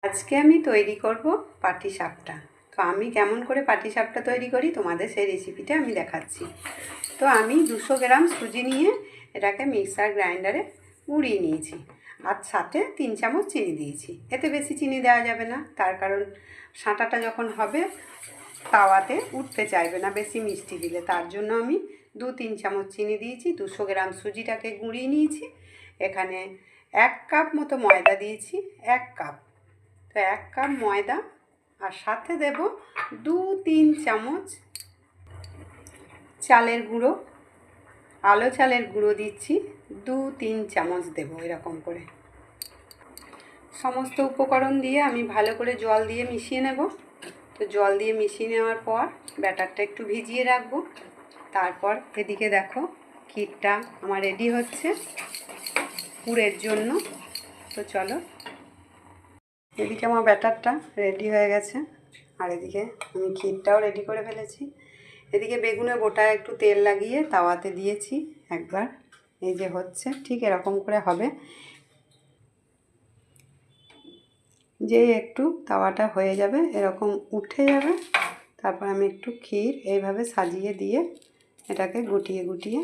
আজকে আমি তৈরি করব পাটিসাপটা। তো আমি কেমন করে পাটিসাপটা তৈরি করি তোমাদের সেই রেসিপিটা আমি দেখাচ্ছি। তো আমি 200 গ্রাম সুজি নিয়ে এটাকে মিক্সার গ্রাইন্ডারে গুঁড়িয়ে নিয়েছি, আর সাথে 3 চামচ চিনি দিয়েছি। এতে বেশি চিনি দেওয়া যাবে না, তার কারণ সাঁটাটা যখন হবে তাওয়াতে উঠতে চাইবে না বেশি মিষ্টি দিলে, তার জন্য আমি 2-3 চামচ চিনি দিয়েছি। 200 গ্রাম সুজিটাকে গুঁড়িয়ে নিয়েছি। এখানে 1 কাপ মতো ময়দা দিয়েছি, 1 কাপ। তো 1 কাপ ময়দা, আর সাথে দেব 2-3 চামচ চালের গুঁড়ো, আলো চালের গুঁড়ো দিচ্ছি 2-3 চামচ দেব এরকম করে। সমস্ত উপকরণ দিয়ে আমি ভালো করে জল দিয়ে মিশিয়ে নেব। তো জল দিয়ে মিশিয়ে নেওয়ার পর ব্যাটারটা একটু ভিজিয়ে রাখবো। তারপর এদিকে দেখো ক্ষীরটা আমার রেডি হচ্ছে পুরের জন্য। তো চলো, এদিকে আমার ব্যাটারটা রেডি হয়ে গেছে, আর এদিকে আমি ক্ষীরটাও রেডি করে ফেলেছি। এদিকে বেগুনে গোটা একটু তেল লাগিয়ে তাওয়াতে দিয়েছি একবার। এই যে হচ্ছে ঠিক এরকম করে হবে, যে একটু তাওয়াটা হয়ে যাবে এরকম উঠে যাবে, তারপর আমি একটু ক্ষীর এইভাবে সাজিয়ে দিয়ে এটাকে গুটিয়ে গুটিয়ে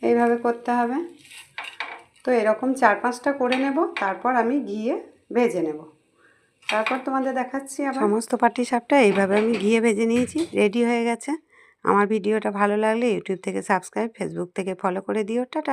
এইভাবে করতে হবে। তো এরকম 4-5টা করে নেব, তারপর আমি ঘিয়ে ভেজে নেব। তারপর তোমাদের দেখাচ্ছি। আবার সমস্ত পাটিসাপটা এইভাবে আমি ঘিয়ে ভেজে নিয়েছি, রেডি হয়ে গেছে। আমার ভিডিওটা ভালো লাগলে ইউটিউব থেকে সাবস্ক্রাইব, ফেসবুক থেকে ফলো করে দিও। টাটা।